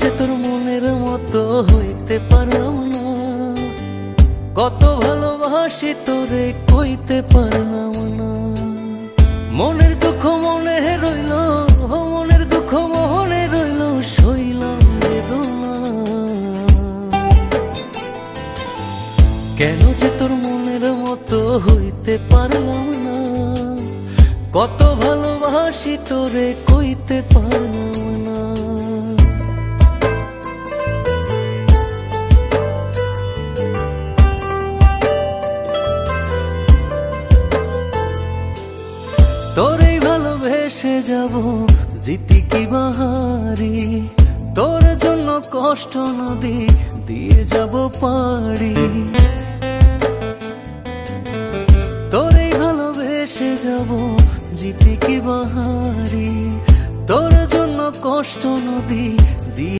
যে তোর মনের মতো হইতে পারলাম না, কত ভালোবাসি তোরে কইতে পারলাম না। মনের দুঃখ মনে রইল, মনের দুঃখ মনে রইল, সইলাম বেদনা। কেন যে তোর মনের মতো হইতে পারলাম না, কত ভালোবাসি তোরে কইতে পারলাম না। তোরেই ভালোবেসে যাব জিতি কি বাহারি, তোর জন্য কষ্ট নদী দিয়ে যাব পাড়ি। তোরেই ভালোবেসে যাব জিতি কি বাহারি, তোর জন্য কষ্ট নদী